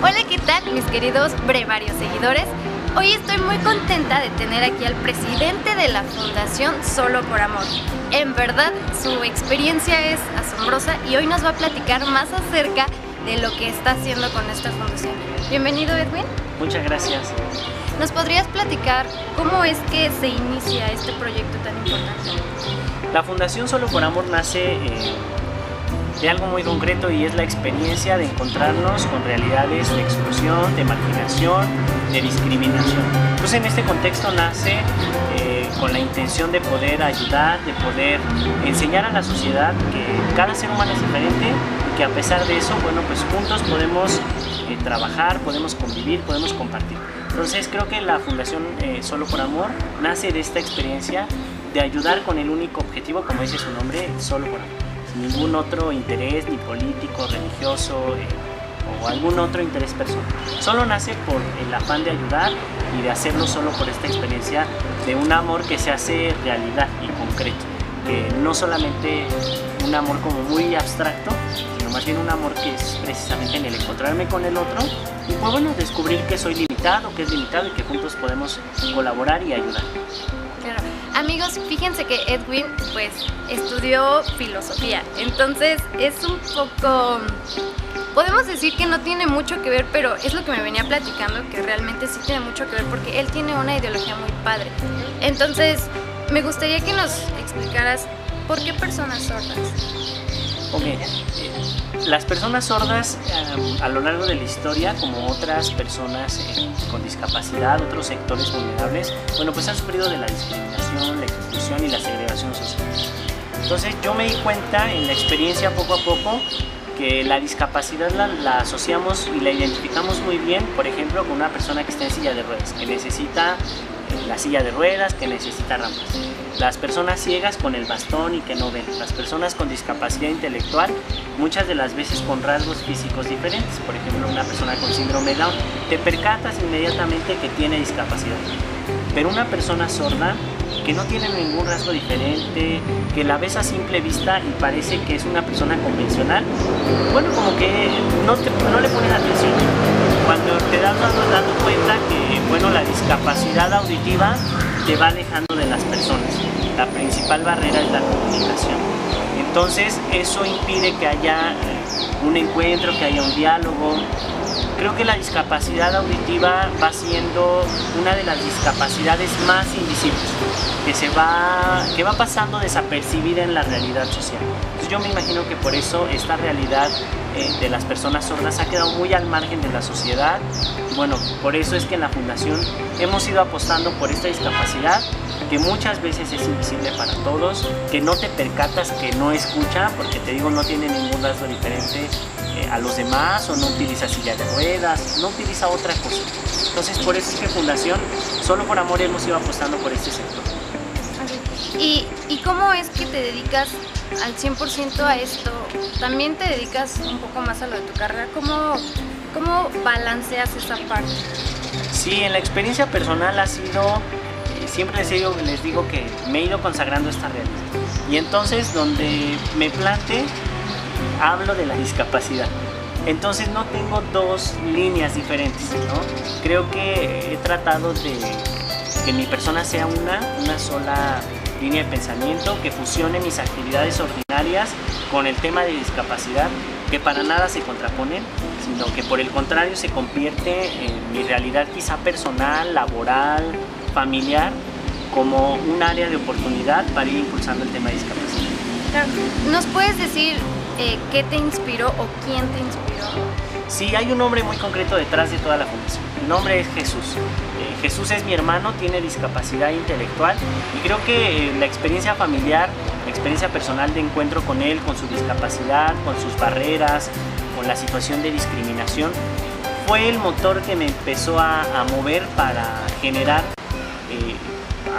Hola, ¿qué tal mis queridos brevarios seguidores? Hoy estoy muy contenta de tener aquí al presidente de la Fundación Solo por Amor. En verdad, su experiencia es asombrosa y hoy nos va a platicar más acerca de lo que está haciendo con esta fundación. Bienvenido, Edwin. Muchas gracias. ¿Nos podrías platicar cómo es que se inicia este proyecto tan importante? La Fundación Solo por Amor nace de algo muy concreto y es la experiencia de encontrarnos con realidades de exclusión, de marginación, de discriminación. Entonces en este contexto nace con la intención de poder ayudar, de poder enseñar a la sociedad que cada ser humano es diferente y que a pesar de eso, bueno, pues juntos podemos trabajar, podemos convivir, podemos compartir. Entonces creo que la Fundación Solo por Amor nace de esta experiencia de ayudar con el único objetivo, como dice su nombre, solo por amor. Sin ningún otro interés, ni político, religioso o algún otro interés personal. Solo nace por el afán de ayudar y de hacerlo solo por esta experiencia de un amor que se hace realidad y concreto. Que no solamente un amor como muy abstracto, sino más bien un amor que es precisamente en el encontrarme con el otro y pues bueno, descubrir que soy limitado, que es limitado y que juntos podemos colaborar y ayudar. Claro. Amigos, fíjense que Edwin pues estudió filosofía, entonces es un poco, podemos decir que no tiene mucho que ver, pero es lo que me venía platicando, que realmente sí tiene mucho que ver porque él tiene una ideología muy padre. Entonces me gustaría que nos explicaras por qué personas sordas. Ok, las personas sordas a lo largo de la historia, como otras personas con discapacidad, otros sectores vulnerables, bueno, pues han sufrido de la discriminación, la exclusión y la segregación social. Entonces yo me di cuenta en la experiencia poco a poco que la discapacidad la asociamos y la identificamos muy bien, por ejemplo, con una persona que está en silla de ruedas, que necesita la silla de ruedas, que necesita rampas. Las personas ciegas con el bastón y que no ven. Las personas con discapacidad intelectual, muchas de las veces con rasgos físicos diferentes. Por ejemplo, una persona con síndrome de Down, te percatas inmediatamente que tiene discapacidad. Pero una persona sorda, que no tiene ningún rasgo diferente, que la ves a simple vista y parece que es una persona convencional, bueno, como que no le pones atención. Cuando te das dando cuenta que, bueno, la discapacidad auditiva te va alejando de las personas. La principal barrera es la comunicación. Entonces, eso impide que haya un encuentro, que haya un diálogo. Creo que la discapacidad auditiva va siendo una de las discapacidades más invisibles, que va pasando desapercibida en la realidad social. Entonces yo me imagino que por eso esta realidad de las personas sordas ha quedado muy al margen de la sociedad. Bueno, por eso es que en la Fundación hemos ido apostando por esta discapacidad, que muchas veces es invisible para todos, que no te percatas que no escucha, porque te digo, no tiene ningún rasgo diferente a los demás, o no utiliza silla de ruedas, no utiliza otra cosa. Entonces por eso es que Fundación Solo por Amor hemos ido apostando por este sector. ¿Y cómo es que te dedicas al 100% a esto? ¿También te dedicas un poco más a lo de tu carrera? ¿Cómo balanceas esa parte? Sí, en la experiencia personal ha sido, siempre les digo que me he ido consagrando esta realidad. Y entonces donde me plante, hablo de la discapacidad. Entonces no tengo dos líneas diferentes, ¿no? Creo que he tratado de que mi persona sea una sola línea de pensamiento, que fusione mis actividades ordinarias con el tema de discapacidad, que para nada se contraponen, sino que por el contrario se convierte en mi realidad quizá personal, laboral, familiar, como un área de oportunidad para ir impulsando el tema de discapacidad. Claro. ¿Nos puedes decir qué te inspiró o quién te inspiró? Sí, hay un nombre muy concreto detrás de toda la fundación. El nombre es Jesús. Jesús es mi hermano, tiene discapacidad intelectual y creo que la experiencia familiar, la experiencia personal de encuentro con él, con su discapacidad, con sus barreras, con la situación de discriminación, fue el motor que me empezó a mover para generar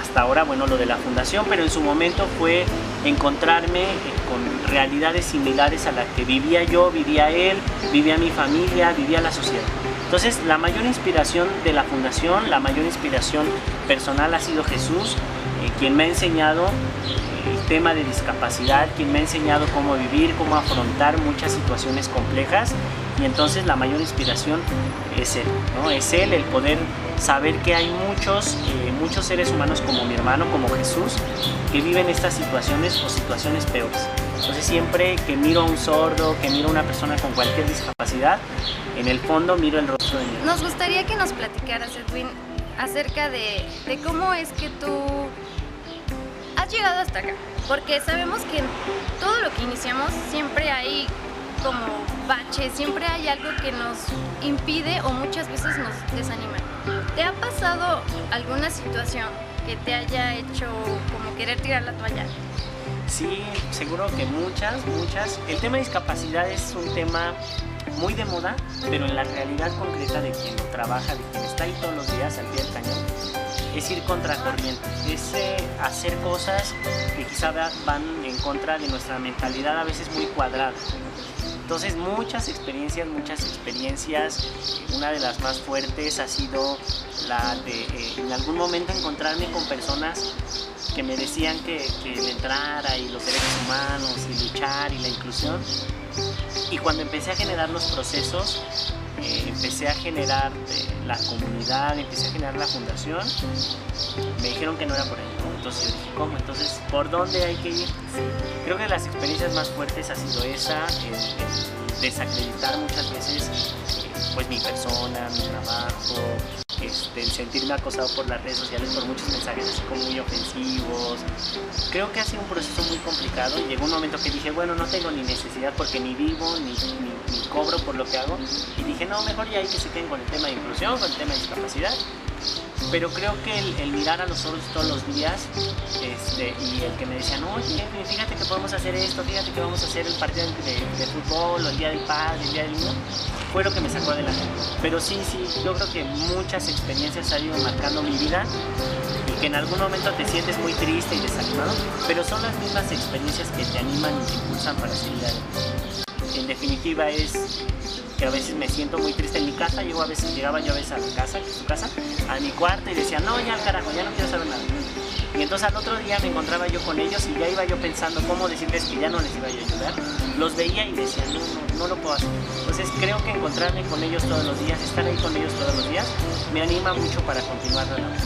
hasta ahora, bueno, lo de la fundación, pero en su momento fue encontrarme con realidades similares a las que vivía yo, vivía él, vivía mi familia, vivía la sociedad. Entonces, la mayor inspiración de la fundación, la mayor inspiración personal ha sido Jesús, quien me ha enseñado el tema de discapacidad, quien me ha enseñado cómo vivir, cómo afrontar muchas situaciones complejas, y entonces la mayor inspiración es él, ¿no? Es él, el poder saber que hay muchos seres humanos como mi hermano, como Jesús, que viven estas situaciones o situaciones peores. Entonces siempre que miro a un sordo, que miro a una persona con cualquier discapacidad, en el fondo miro el rostro de mi hermano. Nos gustaría que nos platicaras, Edwin, acerca de cómo es que tú has llegado hasta acá, porque sabemos que en todo lo que iniciamos siempre hay como baches, siempre hay algo que nos impide o muchas veces nos desanima. ¿Te ha pasado alguna situación que te haya hecho como querer tirar la toalla? Sí, seguro que muchas. El tema de discapacidad es un tema muy de moda, pero en la realidad concreta de quien lo trabaja, de quien está ahí todos los días al pie del cañón, es ir contracorriente, es hacer cosas que quizá van en contra de nuestra mentalidad a veces muy cuadrada. Entonces muchas experiencias, una de las más fuertes ha sido la de en algún momento encontrarme con personas que me decían que le entrara y los derechos humanos y luchar y la inclusión. Y cuando empecé a generar los procesos, empecé a generar la comunidad, empecé a generar la fundación, me dijeron que no era por ahí, ¿no? Entonces yo dije, ¿cómo? Entonces, ¿por dónde hay que ir? Creo que las experiencias más fuertes ha sido esa, el desacreditar muchas veces pues mi persona, mi trabajo, el sentirme acosado por las redes sociales por muchos mensajes así como muy ofensivos. Creo que ha sido un proceso muy complicado y llegó un momento que dije, bueno, no tengo ni necesidad porque ni vivo, ni cobro por lo que hago, y dije, no, mejor ya hay que se queden con el tema de inclusión, con el tema de discapacidad. Pero creo que el mirar a los ojos todos los días y el que me decían, oye, fíjate que podemos hacer esto, fíjate que vamos a hacer el partido de fútbol, o el día del padre, el día del niño, fue lo que me sacó adelante. Pero sí, yo creo que muchas experiencias han ido marcando mi vida y que en algún momento te sientes muy triste y desanimado, pero son las mismas experiencias que te animan y te impulsan para seguir adelante. En definitiva es que a veces me siento muy triste en mi casa, llegaba yo a veces a la casa, que es su casa, a mi cuarto y decía, no, ya al carajo, ya no quiero saber nada. Y entonces al otro día me encontraba yo con ellos y ya iba yo pensando cómo decirles que ya no les iba yo a ayudar. Los veía y decía, no lo puedo hacer. Entonces creo que encontrarme con ellos todos los días, estar ahí con ellos todos los días, me anima mucho para continuar la labor.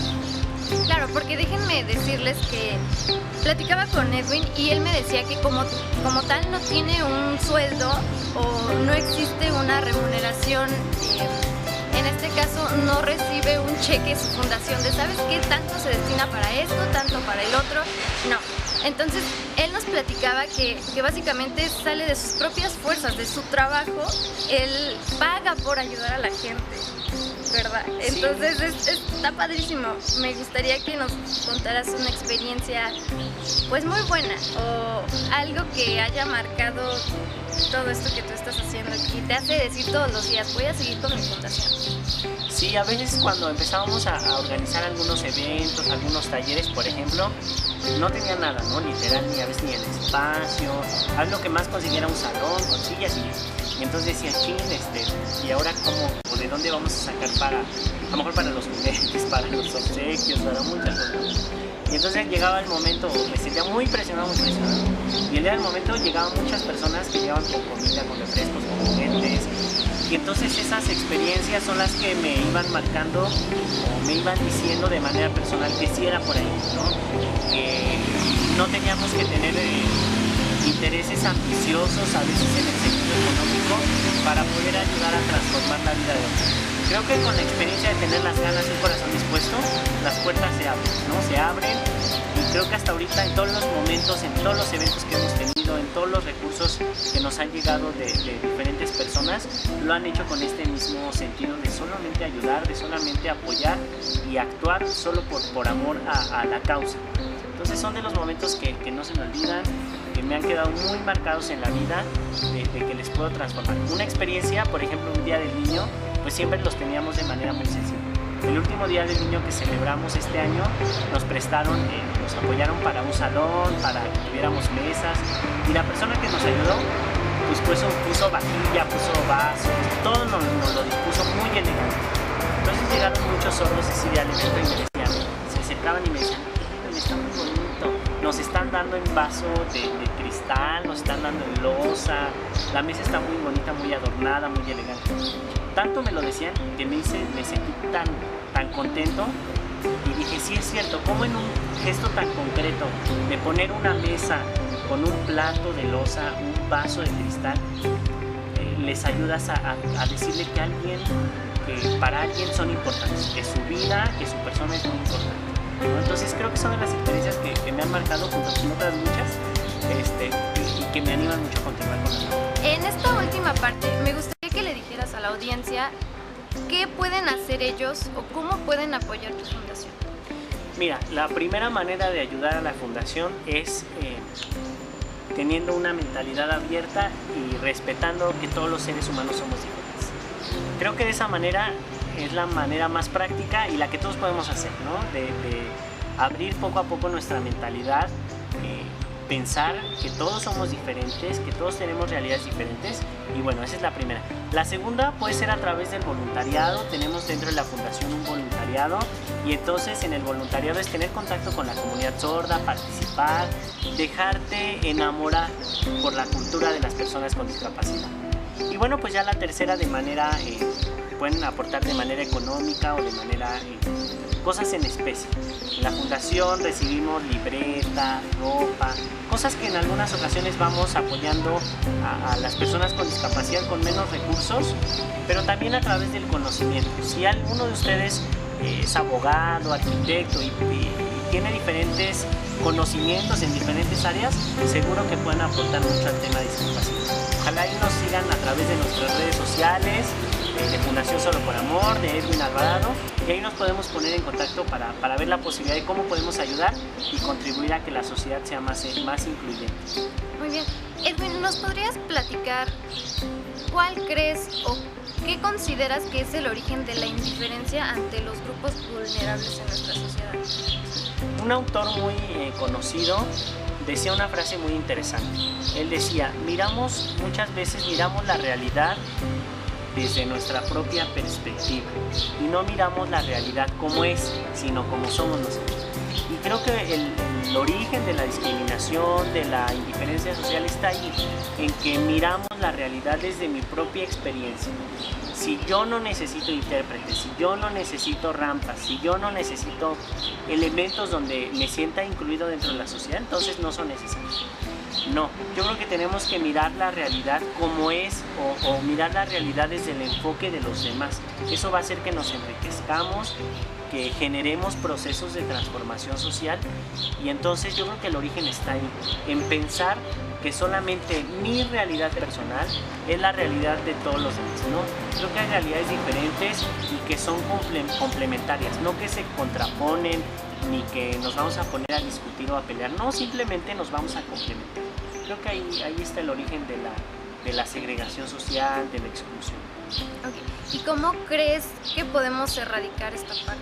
Claro, porque déjenme decirles que platicaba con Edwin y él me decía que como tal no tiene un sueldo o no existe una remuneración, en este caso no recibe un cheque su fundación de ¿sabes qué? Tanto se destina para esto, tanto para el otro, no. Entonces él nos platicaba que básicamente sale de sus propias fuerzas, de su trabajo, él paga por ayudar a la gente, ¿verdad? Entonces está padrísimo. Me gustaría que nos contaras una experiencia pues muy buena o algo que haya marcado todo esto que tú estás haciendo y te hace decir todos los días, voy a seguir con mi fundación. Sí, a veces cuando empezábamos a organizar algunos eventos, algunos talleres, por ejemplo, no tenía nada, ¿no? Literal, ni a veces ni el espacio. A lo que más consiguiera un salón con sillas y entonces decía, chin, y ahora cómo, o de dónde vamos a sacar para, a lo mejor para los juguetes, para los obsequios, para muchas cosas. Y entonces llegaba el momento, me sentía muy presionado. Y el día del momento llegaban muchas personas que llegaban con comida, con refrescos, con juguetes. Y entonces esas experiencias son las que me iban marcando o me iban diciendo de manera personal que sí era por ahí, ¿no? Que no teníamos que tener intereses ambiciosos a veces en el sentido económico para poder ayudar a transformar la vida de otros. Creo que con la experiencia de tener las ganas y un corazón dispuesto, las puertas se abren, ¿no? Se abren y creo que hasta ahorita en todos los momentos, en todos los eventos que hemos tenido, en todos los recursos que nos han llegado de diferentes personas, lo han hecho con este mismo sentido de solamente ayudar, de solamente apoyar y actuar solo por amor a la causa. Entonces son de los momentos que no se me olvidan, que me han quedado muy marcados en la vida, de que les puedo transformar. Una experiencia, por ejemplo, un día del niño, pues siempre los teníamos de manera muy sencilla. El último día del niño que celebramos este año, nos prestaron, nos apoyaron para un salón, para que tuviéramos mesas, y la persona que nos ayudó, pues puso vajilla, puso vasos, todo nos lo dispuso muy elegante. Entonces llegaron muchos sordos ese día al evento y me decían, se acercaban y me decían, está muy bonito, nos nos están dando en vaso de cristal, nos están dando en loza, la mesa está muy bonita, muy adornada, muy elegante. Tanto me lo decían que me sentí tan contento y dije, sí es cierto, como en un gesto tan concreto de poner una mesa con un plato de loza, un vaso de cristal, les ayudas a decirle que para alguien son importantes, que su vida, que su persona es muy importante, ¿no? Entonces creo que son de las experiencias que me han marcado junto con otras muchas y que me animan mucho a continuar con la. En esta última parte me gustaría que le dijeras a la audiencia qué pueden hacer ellos o cómo pueden apoyar tu fundación. Mira, la primera manera de ayudar a la fundación es teniendo una mentalidad abierta y respetando que todos los seres humanos somos diferentes. Creo que de esa manera es la manera más práctica y la que todos podemos hacer, ¿no? De abrir poco a poco nuestra mentalidad, pensar que todos somos diferentes, que todos tenemos realidades diferentes, y bueno, esa es la primera. La segunda puede ser a través del voluntariado. Tenemos dentro de la fundación un voluntariado, y entonces en el voluntariado es tener contacto con la comunidad sorda, participar, dejarte enamorar por la cultura de las personas con discapacidad. Y bueno, pues ya la tercera, de manera pueden aportar de manera económica o de manera cosas en especie. En la fundación recibimos libretas, ropa, cosas que en algunas ocasiones vamos apoyando a las personas con discapacidad con menos recursos, pero también a través del conocimiento. Si alguno de ustedes es abogado, arquitecto y tiene diferentes conocimientos en diferentes áreas, seguro que pueden aportar mucho al tema de discapacidad. Ojalá y nos sigan a través de nuestras redes sociales, de Fundación Solo por Amor, de Edwin Alvarado, y ahí nos podemos poner en contacto para ver la posibilidad de cómo podemos ayudar y contribuir a que la sociedad sea más incluyente. Muy bien. Edwin, ¿nos podrías platicar cuál crees o qué consideras que es el origen de la indiferencia ante los grupos vulnerables en nuestra sociedad? Un autor muy conocido decía una frase muy interesante. Él decía, muchas veces miramos la realidad desde nuestra propia perspectiva y no miramos la realidad como es, sino como somos nosotros. Y creo que el origen de la discriminación, de la indiferencia social está ahí, en que miramos la realidad desde mi propia experiencia. Si yo no necesito intérpretes, si yo no necesito rampas, si yo no necesito elementos donde me sienta incluido dentro de la sociedad, entonces no son necesarios. No, yo creo que tenemos que mirar la realidad como es o mirar la realidad desde el enfoque de los demás. Eso va a hacer que nos enriquezcamos, que generemos procesos de transformación social, y entonces yo creo que el origen está ahí, en pensar que solamente mi realidad personal es la realidad de todos los demás, ¿no? Creo que hay realidades diferentes y que son complementarias, no que se contraponen ni que nos vamos a poner a discutir o a pelear, no, simplemente nos vamos a complementar. Creo que ahí está el origen de la segregación social, de la exclusión. Okay. ¿Y cómo crees que podemos erradicar esta parte?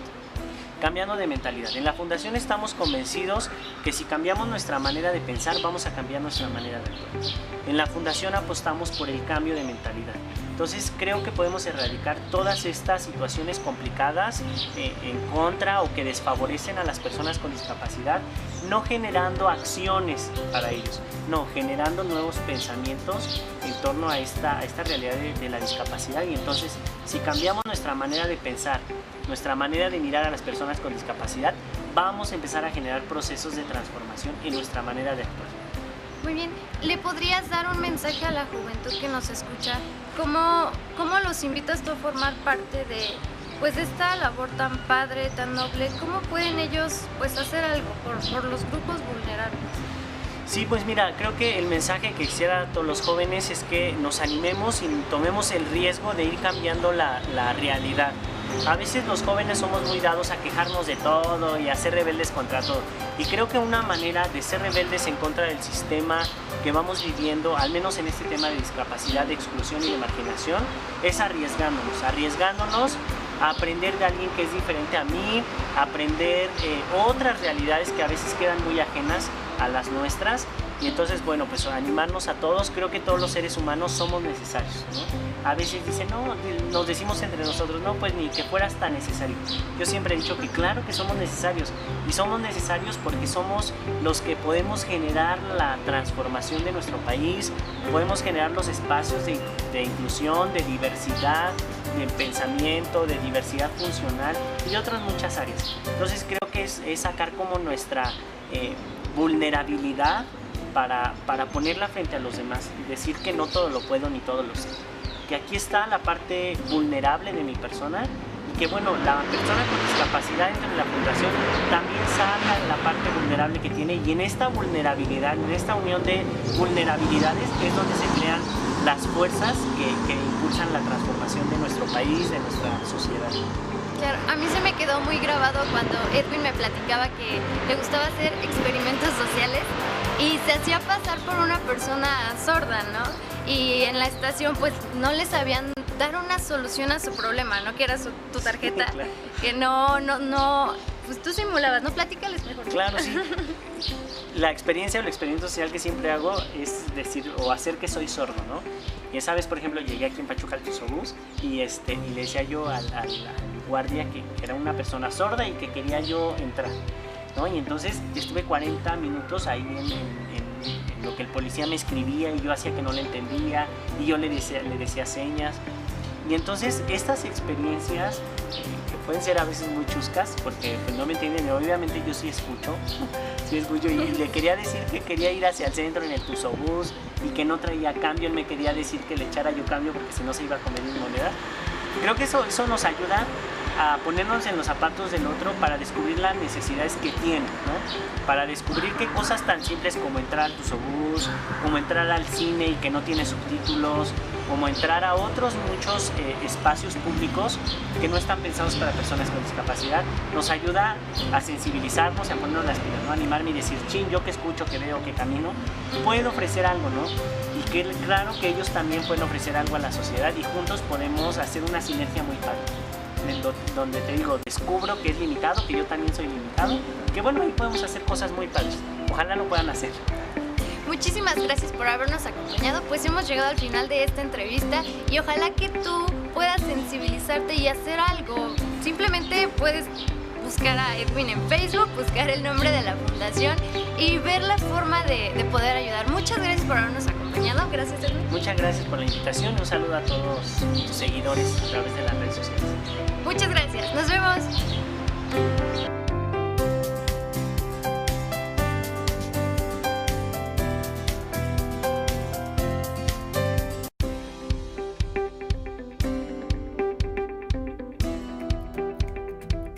Cambiando de mentalidad. En la fundación estamos convencidos que si cambiamos nuestra manera de pensar, vamos a cambiar nuestra manera de actuar. En la fundación apostamos por el cambio de mentalidad. Entonces creo que podemos erradicar todas estas situaciones complicadas en contra o que desfavorecen a las personas con discapacidad, no generando acciones para ellos, no, generando nuevos pensamientos en torno a esta realidad de la discapacidad. Y entonces, si cambiamos nuestra manera de pensar, nuestra manera de mirar a las personas con discapacidad, vamos a empezar a generar procesos de transformación en nuestra manera de actuar. Muy bien, ¿le podrías dar un mensaje a la juventud que nos escucha? ¿Cómo los invitas tú a formar parte de esta labor tan padre, tan noble? ¿Cómo pueden ellos hacer algo por los grupos vulnerables? Sí, pues mira, creo que el mensaje que quisiera a todos los jóvenes es que nos animemos y tomemos el riesgo de ir cambiando la realidad. A veces los jóvenes somos muy dados a quejarnos de todo y a ser rebeldes contra todo. Y creo que una manera de ser rebeldes en contra del sistema que vamos viviendo, al menos en este tema de discapacidad, de exclusión y de marginación, es arriesgándonos a aprender de alguien que es diferente a mí, aprender otras realidades que a veces quedan muy ajenas a las nuestras, Y entonces, bueno, pues animarnos a todos. Creo que todos los seres humanos somos necesarios, ¿no? A veces dicen, no, nos decimos entre nosotros, no, pues ni que fueras tan necesario. Yo siempre he dicho que claro que somos necesarios, y somos necesarios porque somos los que podemos generar la transformación de nuestro país, podemos generar los espacios de inclusión, de diversidad, de pensamiento, de diversidad funcional y de otras muchas áreas. Entonces creo que es sacar como nuestra vulnerabilidad para ponerla frente a los demás y decir que no todo lo puedo ni todo lo sé. Que aquí está la parte vulnerable de mi persona y que bueno, la persona con discapacidad dentro de la fundación también saca la parte vulnerable que tiene, y en esta vulnerabilidad, en esta unión de vulnerabilidades es donde se crean las fuerzas que impulsan la transformación de nuestro país, de nuestra sociedad. Claro, a mí se me quedó muy grabado cuando Edwin me platicaba que le gustaba hacer experimentos sociales y se hacía pasar por una persona sorda, ¿no? Y en la estación pues no le sabían dar una solución a su problema, ¿no? Que era tu tarjeta, Sí, claro. que no, pues tú simulabas, ¿no? Platícales mejor. Claro, sí. La experiencia o el experimento social que siempre hago es decir o hacer que soy sordo, ¿no? Y esa vez, por ejemplo, llegué aquí en Pachuca al Tusobús y le decía yo al guardia que era una persona sorda y que quería yo entrar, ¿no? Y entonces estuve 40 minutos ahí en lo que el policía me escribía y yo hacía que no le entendía y yo le decía señas. Y entonces estas experiencias que pueden ser a veces muy chuscas porque pues, no me entienden, obviamente yo sí escucho y le quería decir que quería ir hacia el centro en el Tusobús y que no traía cambio. Él me quería decir que le echara yo cambio porque si no se iba a comer mi moneda. Creo que eso nos ayuda a ponernos en los zapatos del otro para descubrir las necesidades que tiene, ¿no? Para descubrir qué cosas tan simples como entrar al Tusobús, como entrar al cine y que no tiene subtítulos, como entrar a otros muchos espacios públicos que no están pensados para personas con discapacidad, nos ayuda a sensibilizarnos y a ponernos las pilas, ¿no? Animarme y decir, chin, yo que escucho, que veo, que camino, puedo ofrecer algo, ¿no? Y que claro que ellos también pueden ofrecer algo a la sociedad y juntos podemos hacer una sinergia muy padre. Donde te digo, descubro que es limitado, que yo también soy limitado, que bueno, ahí podemos hacer cosas muy padres. Ojalá lo puedan hacer. Muchísimas gracias por habernos acompañado, pues hemos llegado al final de esta entrevista y ojalá que tú puedas sensibilizarte y hacer algo. Simplemente puedes buscar a Edwin en Facebook, buscar el nombre de la fundación y ver la forma de poder ayudar. Muchas gracias por habernos acompañado. Gracias, Edwin. Muchas gracias por la invitación y un saludo a todos tus seguidores a través de las redes sociales. Muchas gracias. Nos vemos.